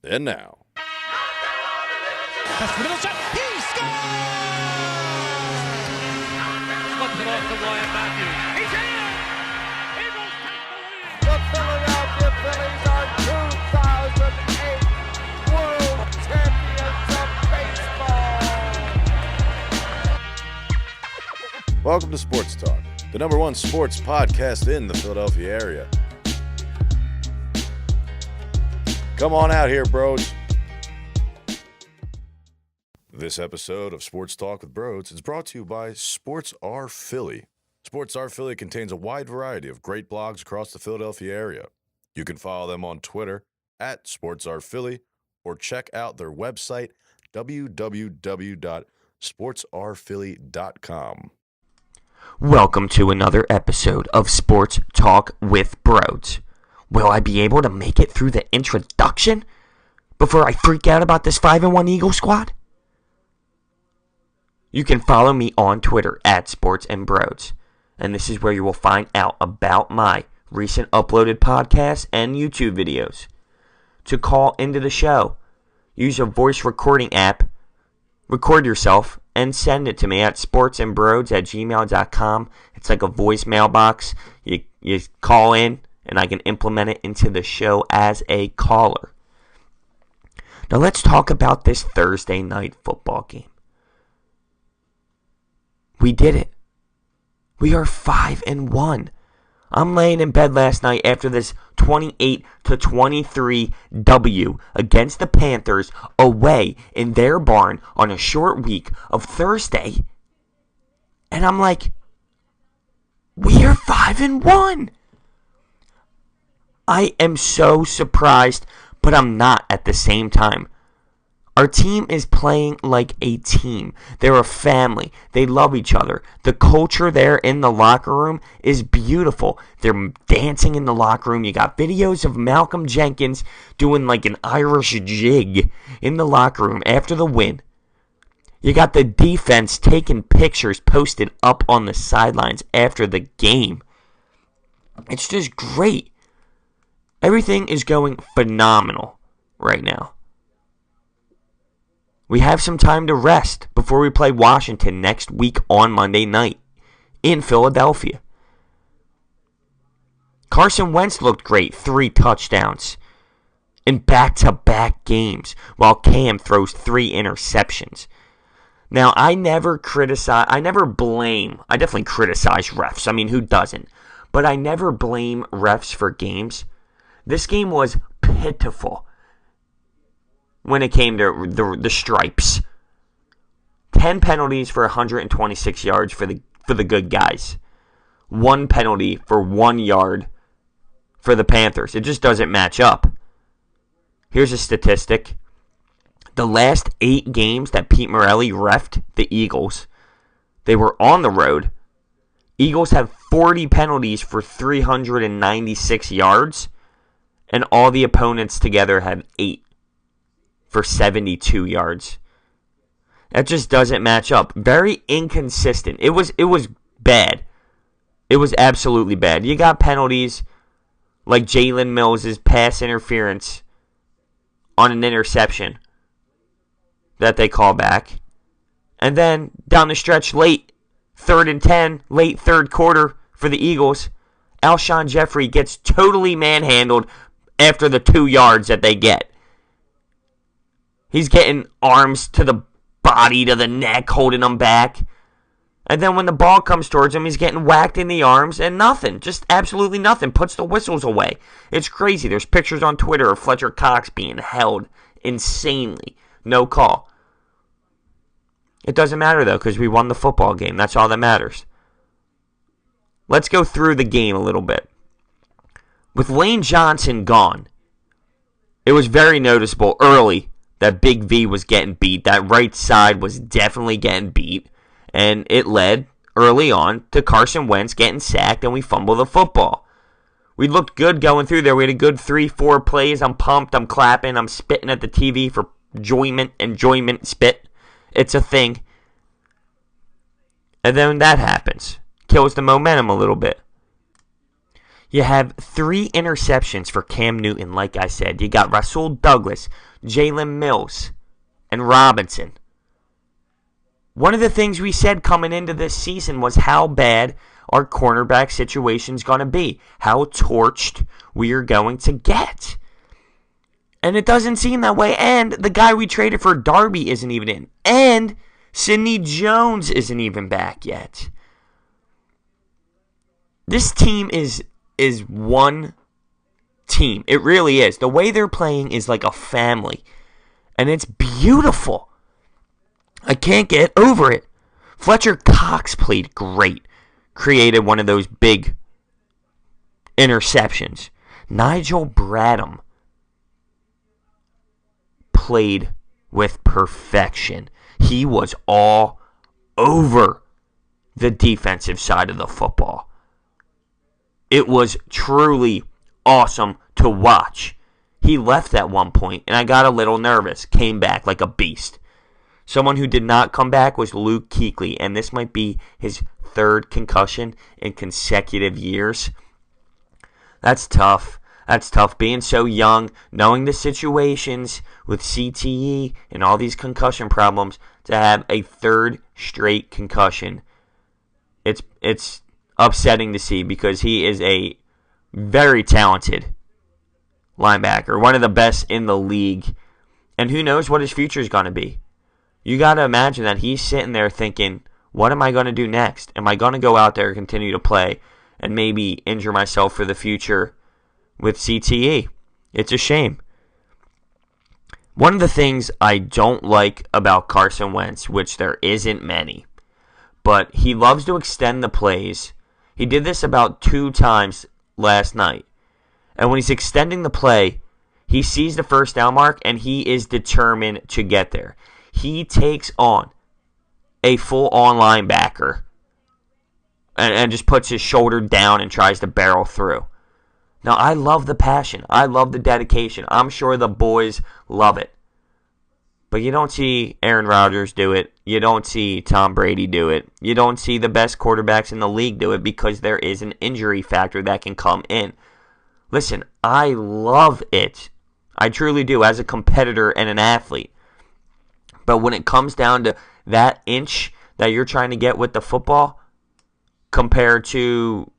And now. That's the middle shot. He scores! Slips it off to Wyatt Matthews. He's in! Eagles take the lead! The Philadelphia Phillies are 2008 World Champions of Baseball. Welcome to Sports Talk, the number one sports podcast in the Philadelphia area. Come on out here, Brodes. This episode of Sports Talk with Brodes is brought to you by Sports R Philly. Sports R Philly contains a wide variety of great blogs across the Philadelphia area. You can follow them on Twitter at Sports R Philly or check out their website, www.sportsrphilly.com. Welcome to another episode of Sports Talk with Brodes. Will I be able to make it through the introduction before I freak out about this 5-1 Eagle squad? You can follow me on Twitter at sportsandbrodes, and this is where you will find out about my recent uploaded podcasts and YouTube videos. To call into the show, use a voice recording app, record yourself, and send it to me at sportsandbrodes@gmail.com. It's like a voicemail box. You call in, and I can implement it into the show as a caller. Now let's talk about this Thursday night football game. We did it. We are 5-1. I'm laying in bed last night after this 28-23 W against the Panthers away in their barn on a short week of Thursday. And I'm like, we are 5-1. I am so surprised, but I'm not at the same time. Our team is playing like a team. They're a family. They love each other. The culture there in the locker room is beautiful. They're dancing in the locker room. You got videos of Malcolm Jenkins doing like an Irish jig in the locker room after the win. You got the defense taking pictures posted up on the sidelines after the game. It's just great. Everything is going phenomenal right now. We have some time to rest before we play Washington next week on Monday night in Philadelphia. Carson Wentz looked great, 3 touchdowns in back-to-back games, while Cam throws 3 interceptions. Now, I definitely criticize refs. I mean, who doesn't? But I never blame refs for games. This game was pitiful when it came to the stripes. 10 penalties for 126 yards for the good guys. 1 penalty for 1 yard for the Panthers. It just doesn't match up. Here's a statistic. The last 8 games that Pete Morelli reffed the Eagles, they were on the road. Eagles have 40 penalties for 396 yards. And all the opponents together had 8 for 72 yards. That just doesn't match up. Very inconsistent. It was bad. It was absolutely bad. You got penalties like Jalen Mills' pass interference on an interception that they call back. And then down the stretch late, 3rd and 10, late third quarter for the Eagles, Alshon Jeffrey gets totally manhandled after the 2 yards that they get. He's getting arms to the body, to the neck, holding them back. And then when the ball comes towards him, he's getting whacked in the arms and nothing. Just absolutely nothing. Puts the whistles away. It's crazy. There's pictures on Twitter of Fletcher Cox being held insanely. No call. It doesn't matter, though, because we won the football game. That's all that matters. Let's go through the game a little bit. With Lane Johnson gone, it was very noticeable early that Big V was getting beat. That right side was definitely getting beat. And it led early on to Carson Wentz getting sacked and we fumbled the football. We looked good going through there. We had a good 3-4 plays. I'm pumped. I'm clapping. I'm spitting at the TV for enjoyment, spit. It's a thing. And then that happens. Kills the momentum a little bit. You have 3 interceptions for Cam Newton, like I said. You got Rasul Douglas, Jalen Mills and Robinson. One of the things we said coming into this season was how bad our cornerback situation's going to be, how torched we are going to get. And it doesn't seem that way. And the guy we traded for, Darby, isn't even in. And Sidney Jones isn't even back yet. This team is one team. It really is. The way they're playing is like a family. And it's beautiful. I can't get over it. Fletcher Cox played great. Created one of those big interceptions. Nigel Bradham played with perfection. He was all over the defensive side of the football. It was truly awesome to watch. He left at one point, and I got a little nervous. Came back like a beast. Someone who did not come back was Luke Kuechly, and this might be his third concussion in consecutive years. That's tough. That's tough. Being so young, knowing the situations with CTE and all these concussion problems, to have a third straight concussion, it's upsetting to see because he is a very talented linebacker, one of the best in the league, and who knows what his future is going to be. You got to imagine that he's sitting there thinking, what am I going to do next? Am I going to go out there and continue to play and maybe injure myself for the future with CTE? It's a shame. One of the things I don't like about Carson Wentz, which there isn't many, but he loves to extend the plays. He did this about 2 times last night. And when he's extending the play, he sees the first down mark and he is determined to get there. He takes on a full-on linebacker and just puts his shoulder down and tries to barrel through. Now, I love the passion. I love the dedication. I'm sure the boys love it. But you don't see Aaron Rodgers do it. You don't see Tom Brady do it. You don't see the best quarterbacks in the league do it because there is an injury factor that can come in. Listen, I love it. I truly do as a competitor and an athlete. But when it comes down to that inch that you're trying to get with the football compared to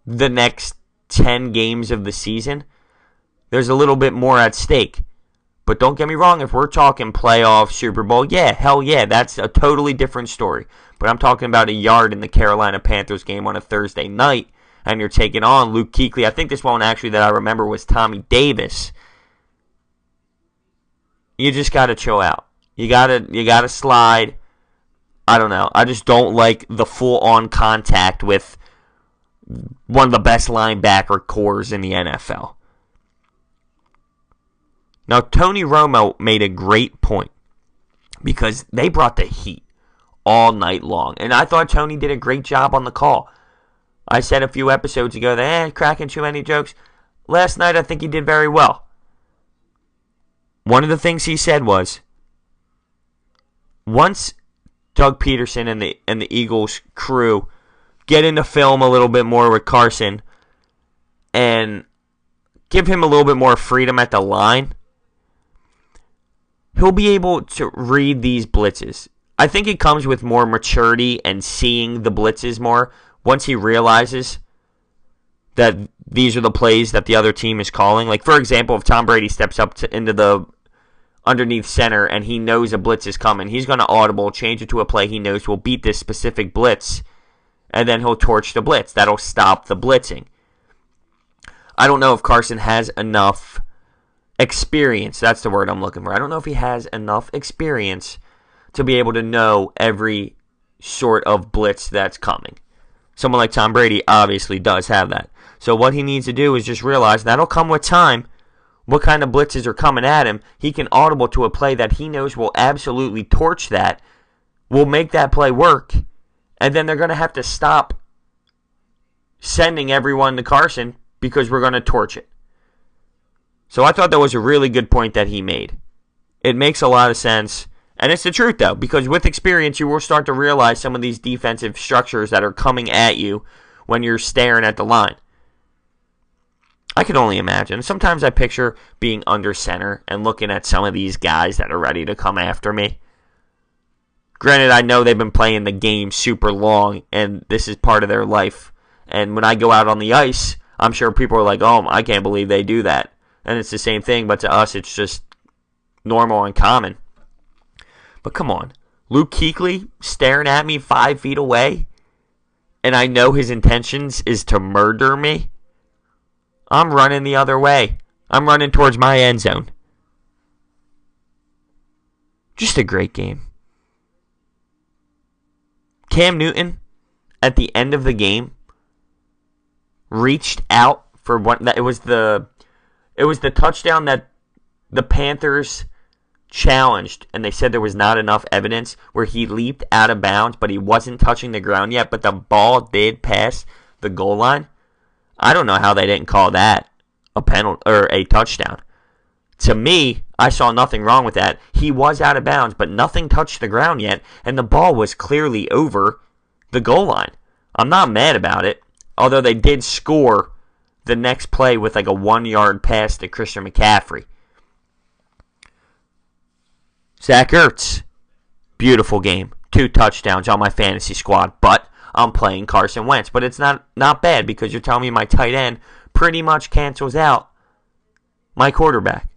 the next 10 games of the season, there's a little bit more at stake. But don't get me wrong, if we're talking playoff, Super Bowl, yeah, hell yeah, that's a totally different story. But I'm talking about a yard in the Carolina Panthers game on a Thursday night, and you're taking on Luke Kuechly. I think this one actually that I remember was Tommy Davis. You just got to chill out. You gotta slide. I don't know. I just don't like the full-on contact with one of the best linebacker cores in the NFL. Now, Tony Romo made a great point because they brought the heat all night long. And I thought Tony did a great job on the call. I said a few episodes ago that cracking too many jokes. Last night, I think he did very well. One of the things he said was, once Doug Peterson and the Eagles crew get into film a little bit more with Carson and give him a little bit more freedom at the line, he'll be able to read these blitzes. I think it comes with more maturity and seeing the blitzes more once he realizes that these are the plays that the other team is calling. Like, for example, if Tom Brady steps up into the underneath center and he knows a blitz is coming, he's going to audible, change it to a play he knows will beat this specific blitz, and then he'll torch the blitz. That'll stop the blitzing. I don't know if Carson has enough experience. That's the word I'm looking for. I don't know if he has enough experience to be able to know every sort of blitz that's coming. Someone like Tom Brady obviously does have that. So what he needs to do is just realize that'll come with time. What kind of blitzes are coming at him, he can audible to a play that he knows will absolutely torch that, will make that play work, and then they're going to have to stop sending everyone to Carson because we're going to torch it. So I thought that was a really good point that he made. It makes a lot of sense, and it's the truth, though, because with experience, you will start to realize some of these defensive structures that are coming at you when you're staring at the line. I could only imagine. Sometimes I picture being under center and looking at some of these guys that are ready to come after me. Granted, I know they've been playing the game super long, and this is part of their life. And when I go out on the ice, I'm sure people are like, oh, I can't believe they do that. And it's the same thing, but to us, it's just normal and common. But come on. Luke Kuechly staring at me 5 feet away, and I know his intentions is to murder me. I'm running the other way. I'm running towards my end zone. Just a great game. Cam Newton, at the end of the game, reached out for one. It was the touchdown that the Panthers challenged, and they said there was not enough evidence, where he leaped out of bounds, but he wasn't touching the ground yet, but the ball did pass the goal line. I don't know how they didn't call that a penalty or a touchdown. To me, I saw nothing wrong with that. He was out of bounds, but nothing touched the ground yet, and the ball was clearly over the goal line. I'm not mad about it, although they did score the next play with like a 1-yard pass to Christian McCaffrey. Zach Ertz, beautiful game. 2 touchdowns on my fantasy squad, but I'm playing Carson Wentz. But it's not bad, because you're telling me my tight end pretty much cancels out my quarterback.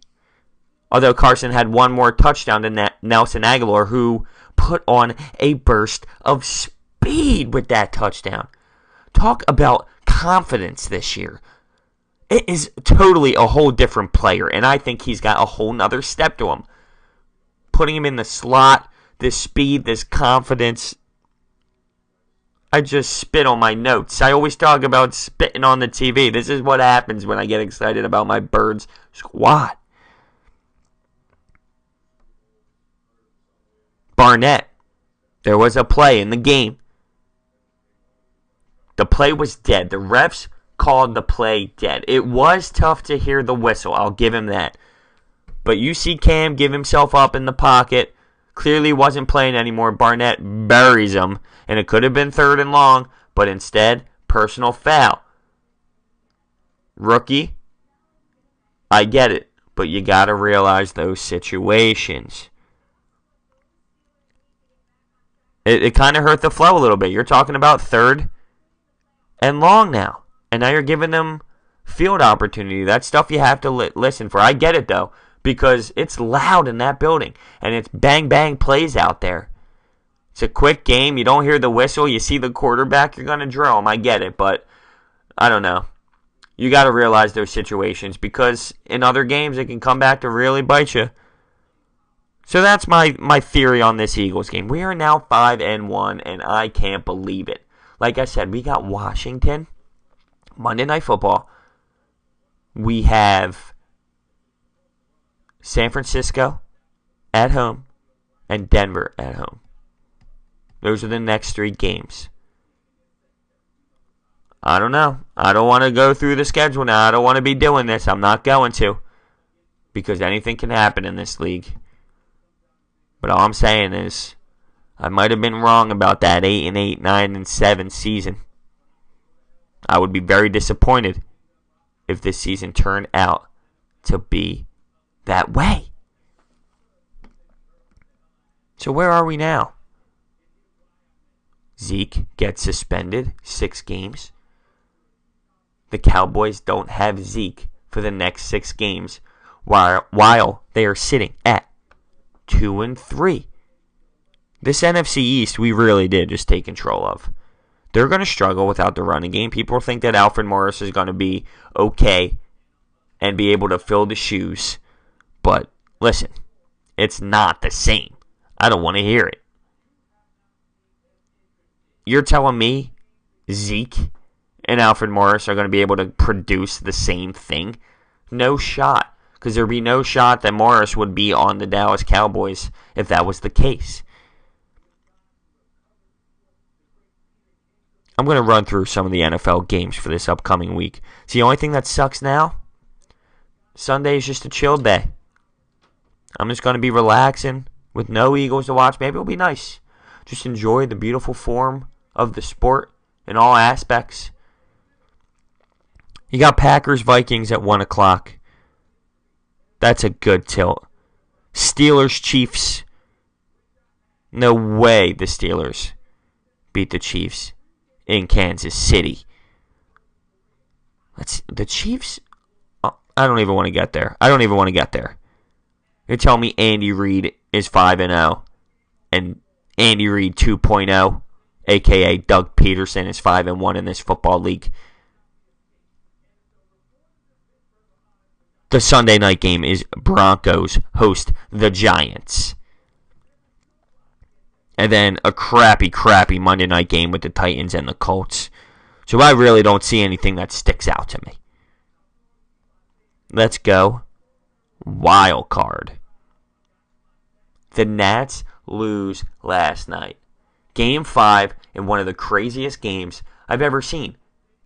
Although Carson had one more touchdown than Nelson Aguilar, who put on a burst of speed with that touchdown. Talk about confidence this year. It is totally a whole different player, and I think he's got a whole nother step to him. Putting him in the slot, this speed, this confidence. I just spit on my notes. I always talk about spitting on the TV. This is what happens when I get excited about my Birds squad. Barnett. There was a play in the game. The play was dead. The refs called the play dead. It was tough to hear the whistle. I'll give him that. But you see Cam give himself up in the pocket. Clearly wasn't playing anymore. Barnett buries him. And it could have been 3rd and long. But instead, personal foul. Rookie. I get it. But you got to realize those situations. It kind of hurt the flow a little bit. You're talking about 3rd and long now. And now you're giving them field opportunity. That's stuff you have to listen for. I get it, though, because it's loud in that building. And it's bang-bang plays out there. It's a quick game. You don't hear the whistle. You see the quarterback, you're going to drill him. I get it, but I don't know. You got to realize those situations, because in other games it can come back to really bite you. So that's my theory on this Eagles game. We are now 5-1, and I can't believe it. Like I said, we got Washington, Monday Night Football. We have San Francisco at home and Denver at home. Those are the next 3 games. I don't know. I don't want to go through the schedule now. I don't want to be doing this. I'm not going to, because anything can happen in this league. But all I'm saying is, I might have been wrong about that 8-8, 9-7 season. I would be very disappointed if this season turned out to be that way. So where are we now? Zeke gets suspended 6 games. The Cowboys don't have Zeke for the next 6 games, while they are sitting at 2-3. This NFC East, we really did just take control of. They're going to struggle without the running game. People think that Alfred Morris is going to be okay and be able to fill the shoes. But listen, it's not the same. I don't want to hear it. You're telling me Zeke and Alfred Morris are going to be able to produce the same thing? No shot. Because there would be no shot that Morris would be on the Dallas Cowboys if that was the case. I'm going to run through some of the NFL games for this upcoming week. See, the only thing that sucks now, Sunday is just a chill day. I'm just going to be relaxing with no Eagles to watch. Maybe it'll be nice. Just enjoy the beautiful form of the sport in all aspects. You got Packers-Vikings at 1 o'clock. That's a good tilt. Steelers-Chiefs. No way the Steelers beat the Chiefs in Kansas City. The Chiefs? Oh, I don't even want to get there. You're telling me Andy Reid is 5-0 and Andy Reid 2.0, a.k.a. Doug Peterson, is 5-1 in this football league. The Sunday night game is Broncos host the Giants. And then a crappy Monday night game with the Titans and the Colts. So I really don't see anything that sticks out to me. Let's go. Wild card. The Nats lose last night. Game 5 in one of the craziest games I've ever seen.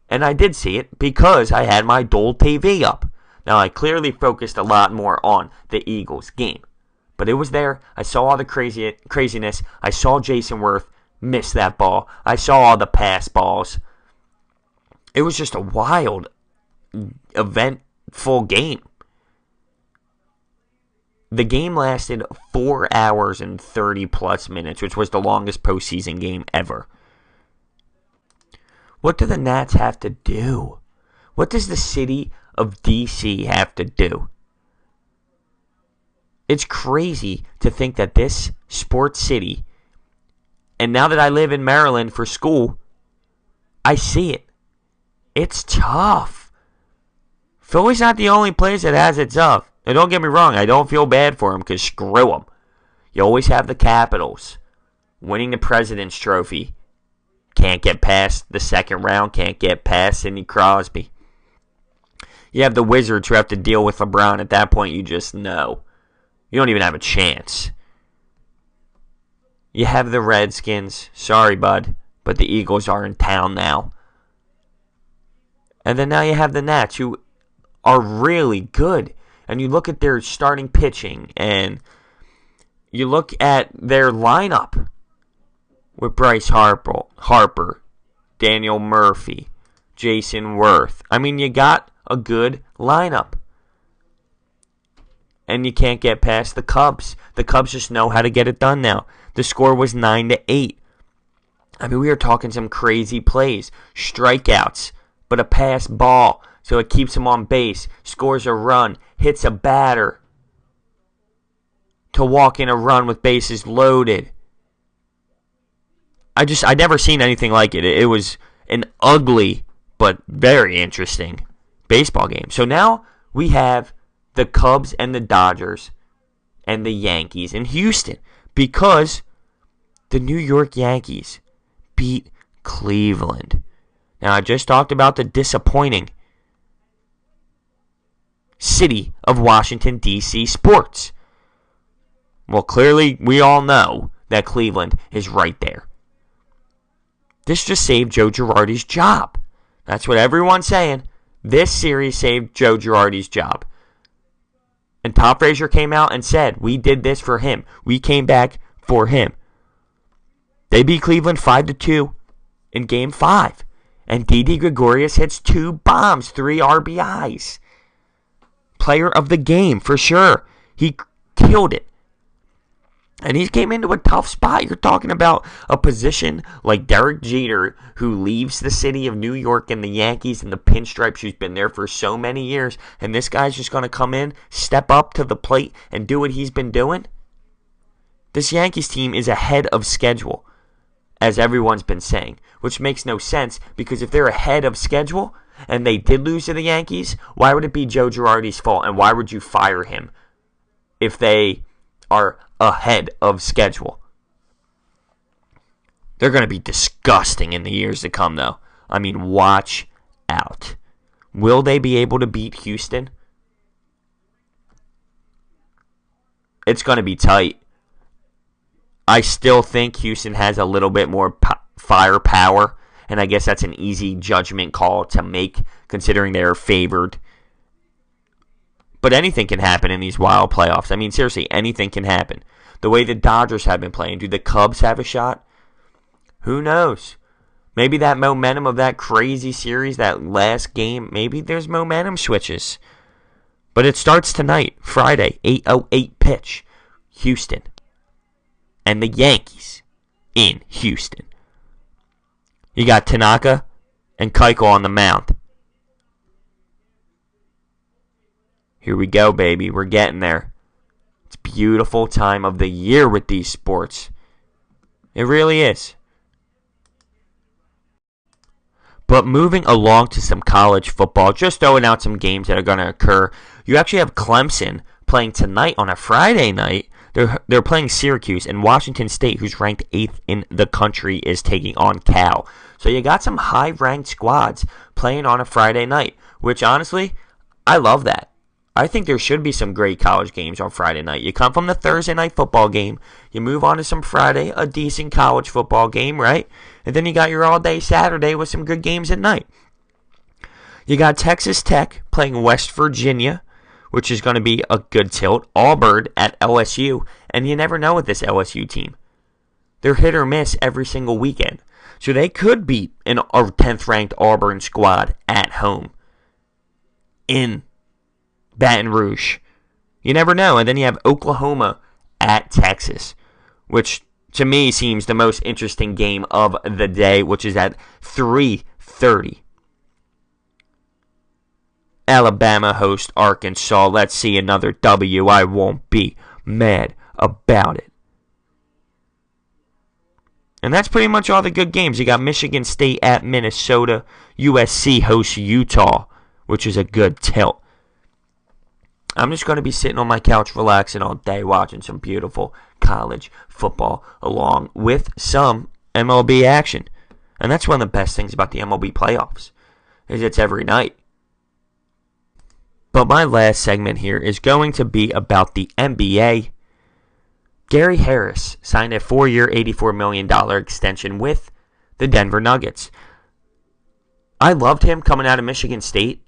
And I did see it because I had my dual TV up. Now, I clearly focused a lot more on the Eagles game. But it was there. I saw all the craziness. I saw Jason Worth miss that ball. I saw all the pass balls. It was just a wild, eventful game. The game lasted 4 hours and 30 plus minutes, which was the longest postseason game ever. What do the Nats have to do? What does the city of D.C. have to do? It's crazy to think that this sports city, and now that I live in Maryland for school, I see it. It's tough. Philly's not the only place that has it tough. Now, don't get me wrong, I don't feel bad for them because screw them. You always have the Capitals winning the President's Trophy. Can't get past the second round, can't get past Sidney Crosby. You have the Wizards who have to deal with LeBron. At that point, you just know. You don't even have a chance. You have the Redskins. Sorry, bud, but the Eagles are in town now. And then now you have the Nats, who are really good. And you look at their starting pitching, and you look at their lineup with Bryce Harper, Daniel Murphy, Jason Worth. I mean, you got a good lineup. And you can't get past the Cubs. The Cubs just know how to get it done now. The score was 9-8. I mean, we are talking some crazy plays. Strikeouts, but a pass ball. So it keeps him on base. Scores a run. Hits a batter to walk in a run with bases loaded. I never seen anything like it. It was an ugly but very interesting baseball game. So now we have the Cubs and the Dodgers and the Yankees in Houston because the New York Yankees beat Cleveland. Now, I just talked about the disappointing city of Washington, D.C. sports. Well, clearly, we all know that Cleveland is right there. This just saved Joe Girardi's job. That's what everyone's saying. This series saved Joe Girardi's job. And Tom Frazier came out and said, we did this for him. We came back for him. They beat Cleveland 5-2 in Game 5. And Didi Gregorius hits 2 bombs, 3 RBIs. Player of the game, for sure. He killed it. And he came into a tough spot. You're talking about a position like Derek Jeter, who leaves the city of New York and the Yankees and the pinstripes, who's been there for so many years. And this guy's just going to come in, step up to the plate, and do what he's been doing. This Yankees team is ahead of schedule, as everyone's been saying, which makes no sense because if they're ahead of schedule and they did lose to the Yankees, why would it be Joe Girardi's fault? And why would you fire him if they are ahead of schedule? They're going to be disgusting in the years to come, though. I mean, watch out. Will they be able to beat Houston? It's going to be tight. I still think Houston has a little bit more firepower, and I guess that's an easy judgment call to make, considering they're favored. But anything can happen in these wild playoffs. I mean, seriously, anything can happen. The way the Dodgers have been playing, do the Cubs have a shot? Who knows? Maybe that momentum of that crazy series, that last game, maybe there's momentum switches. But it starts tonight, Friday, 8:08 pitch, Houston. And the Yankees in Houston. You got Tanaka and Keuchel on the mound. Here we go, baby. We're getting there. It's a beautiful time of the year with these sports. It really is. But moving along to some college football, just throwing out some games that are going to occur. You actually have Clemson playing tonight on a Friday night. They're playing Syracuse, and Washington State, who's ranked 8th in the country, is taking on Cal. So you got some high-ranked squads playing on a Friday night, which honestly, I love that. I think there should be some great college games on Friday night. You come from the Thursday night football game, you move on to some Friday, a decent college football game, right? And then you got your all-day Saturday with some good games at night. You got Texas Tech playing West Virginia, which is going to be a good tilt. Auburn at LSU, and you never know with this LSU team. They're hit or miss every single weekend. So they could beat a 10th-ranked Auburn squad at home in Baton Rouge. You never know. And then you have Oklahoma at Texas, which to me seems the most interesting game of the day, which is at 3:30. Alabama hosts Arkansas. Let's see another W. I won't be mad about it. And that's pretty much all the good games. You got Michigan State at Minnesota. USC hosts Utah, which is a good tilt. I'm just going to be sitting on my couch relaxing all day watching some beautiful college football along with some MLB action. And that's one of the best things about the MLB playoffs is it's every night. But my last segment here is going to be about the NBA. Gary Harris signed a 4-year, $84 million extension with the Denver Nuggets. I loved him coming out of Michigan State.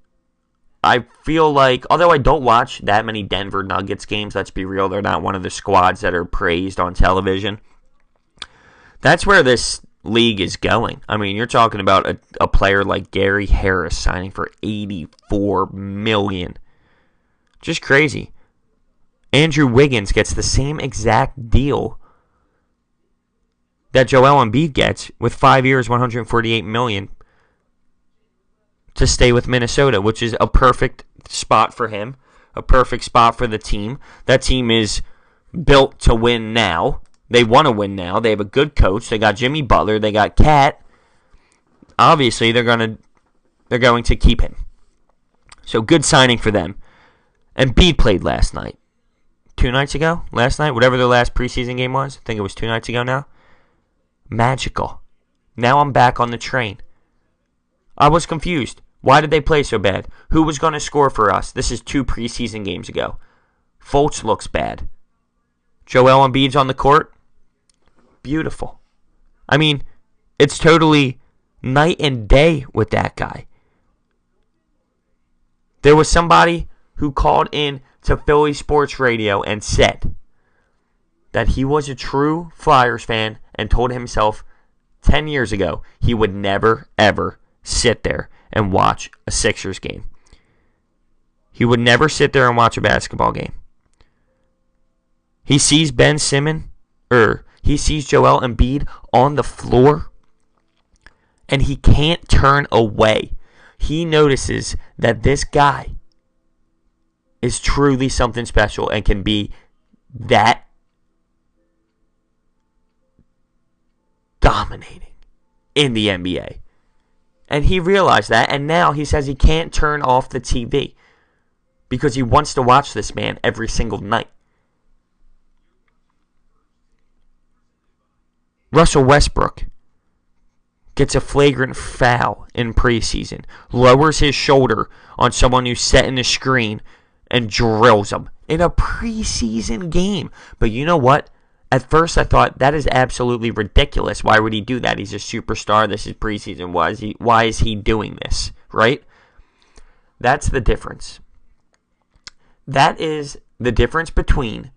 I feel like, although I don't watch that many Denver Nuggets games, let's be real, they're not one of the squads that are praised on television. That's where this league is going. I mean, you're talking about a player like Gary Harris signing for $84 million. Just crazy. Andrew Wiggins gets the same exact deal that Joel Embiid gets with 5 years, $148 million to stay with Minnesota, which is a perfect spot for him, a perfect spot for the team. That team is built to win now. They want to win now. They have a good coach. They got Jimmy Butler. They got Cat. Obviously, they're going to keep him. So good signing for them. Embiid played last night. 2 nights ago? Last night? Whatever their last preseason game was. I think it was 2 nights ago now. Magical. Now I'm back on the train. I was confused. Why did they play so bad? Who was going to score for us? This is 2 preseason games ago. Fultz looks bad. Joel Embiid's on the court. Beautiful. I mean, it's totally night and day with that guy. There was somebody who called in to Philly Sports Radio and said that he was a true Flyers fan and told himself 10 years ago he would never, ever sit there and watch a Sixers game. He would never sit there and watch a basketball game. He sees he sees Joel Embiid on the floor, and he can't turn away. He notices that this guy is truly something special and can be that dominating in the NBA. And he realized that, and now he says he can't turn off the TV because he wants to watch this man every single night. Russell Westbrook gets a flagrant foul in preseason, lowers his shoulder on someone who's setting the screen, and drills him in a preseason game. But you know what? At first I thought that is absolutely ridiculous. Why would he do that? He's a superstar. This is preseason. Why is he doing this? Right? That's the difference. That is the difference between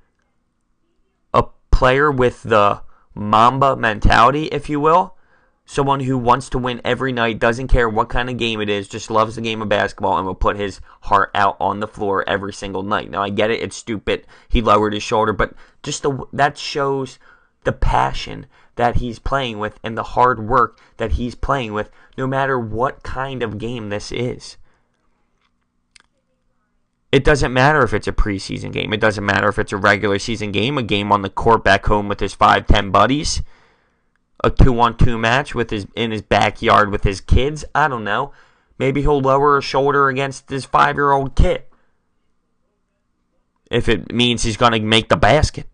a player with the Mamba mentality, if you will, Someone who wants to win every night, doesn't care what kind of game it is, just loves the game of basketball and will put his heart out on the floor every single night. Now, I get it. It's stupid. He lowered his shoulder, but just that shows the passion that he's playing with and the hard work that he's playing with, no matter what kind of game this is. It doesn't matter if it's a preseason game. It doesn't matter if it's a regular season game, a game on the court back home with his 5-10 buddies, a 2-on-2 match in his backyard with his kids. I don't know. Maybe he'll lower his shoulder against his 5-year-old kid if it means he's going to make the basket.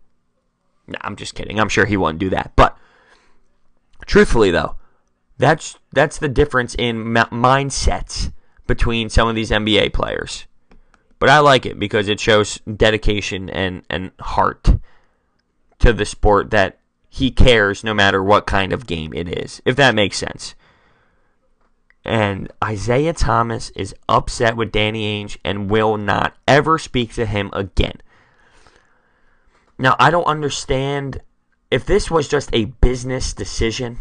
Nah, I'm just kidding. I'm sure he won't do that. But truthfully, though, that's the difference in mindsets between some of these NBA players. But I like it because it shows dedication and heart to the sport, that he cares no matter what kind of game it is, if that makes sense. And Isaiah Thomas is upset with Danny Ainge and will not ever speak to him again. Now, I don't understand. If this was just a business decision,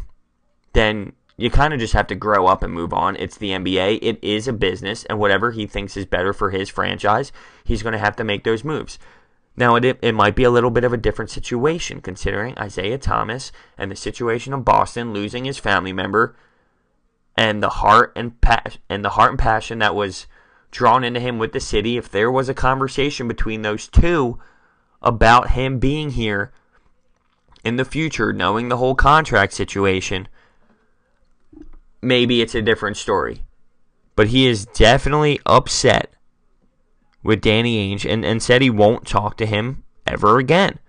then you kind of just have to grow up and move on. It's the NBA. It is a business, and whatever he thinks is better for his franchise, he's going to have to make those moves. Now, it might be a little bit of a different situation, considering Isaiah Thomas and the situation of Boston losing his family member, and the heart and passion that was drawn into him with the city. If there was a conversation between those two about him being here in the future, knowing the whole contract situation, maybe it's a different story. But he is definitely upset with Danny Ainge and said he won't talk to him ever again.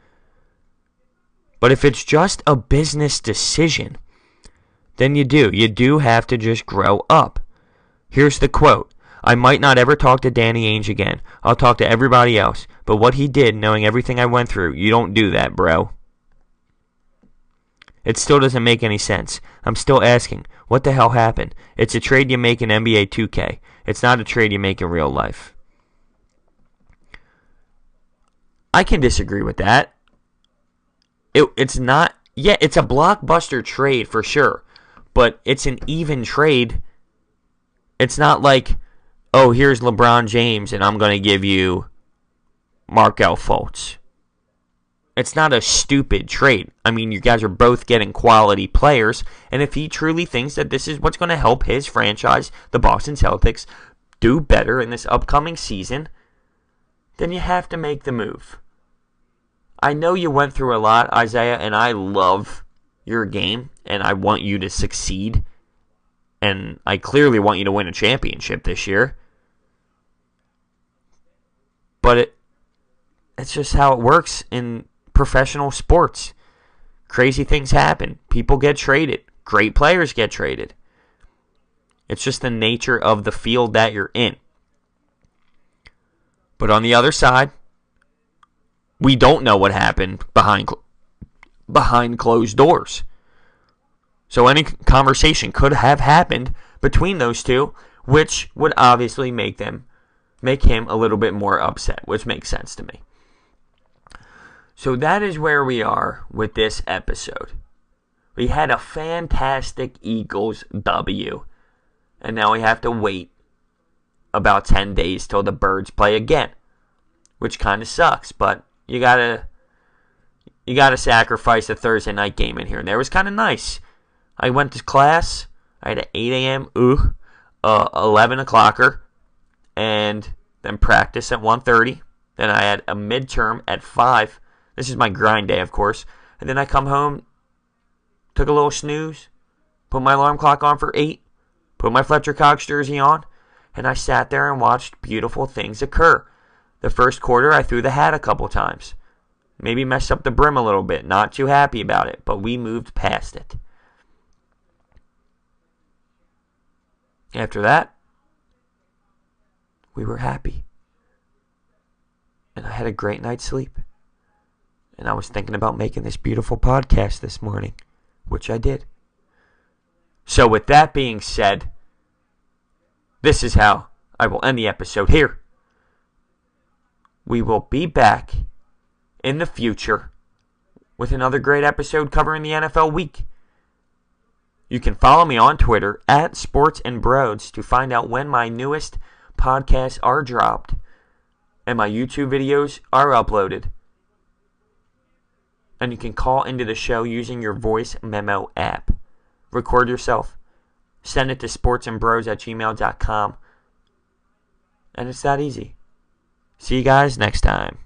But if it's just a business decision, then you do have to just grow up. Here's the quote: "I might not ever talk to Danny Ainge again. I'll talk to everybody else. But what he did, knowing everything I went through, you don't do that, bro." It still doesn't make any sense. I'm still asking, what the hell happened? It's a trade you make in NBA 2K. It's not a trade you make in real life. I can disagree with that. It's not... Yeah, it's a blockbuster trade for sure. But it's an even trade. It's not like, oh, here's LeBron James and I'm going to give you Markelle Fultz. It's not a stupid trade. I mean, you guys are both getting quality players, and if he truly thinks that this is what's going to help his franchise, the Boston Celtics, do better in this upcoming season, then you have to make the move. I know you went through a lot, Isaiah, and I love your game, and I want you to succeed, and I clearly want you to win a championship this year. But it's just how it works in professional sports. Crazy things happen. People get traded. Great players get traded. It's just the nature of the field that you're in. But on the other side, we don't know what happened behind closed doors. So any conversation could have happened between those two, which would obviously make him a little bit more upset, which makes sense to me. So that is where we are with this episode. We had a fantastic Eagles W, and now we have to wait about 10 days till the Birds play again, which kind of sucks, but you gotta sacrifice a Thursday night game in here. And there was kind of nice. I went to class. I had an 8 a.m. 11 o'clocker, and then practice at 1:30. Then I had a midterm at 5. This is my grind day, of course. And then I come home, took a little snooze, put my alarm clock on for 8, put my Fletcher Cox jersey on, and I sat there and watched beautiful things occur. The first quarter, I threw the hat a couple times. Maybe messed up the brim a little bit. Not too happy about it, but we moved past it. After that, we were happy. And I had a great night's sleep. And I was thinking about making this beautiful podcast this morning, which I did. So with that being said, this is how I will end the episode here. We will be back in the future with another great episode covering the NFL week. You can follow me on Twitter at sportsandbrodes to find out when my newest podcasts are dropped and my YouTube videos are uploaded. And you can call into the show using your voice memo app. Record yourself. Send it to sportsandbrodes@gmail.com. And it's that easy. See you guys next time.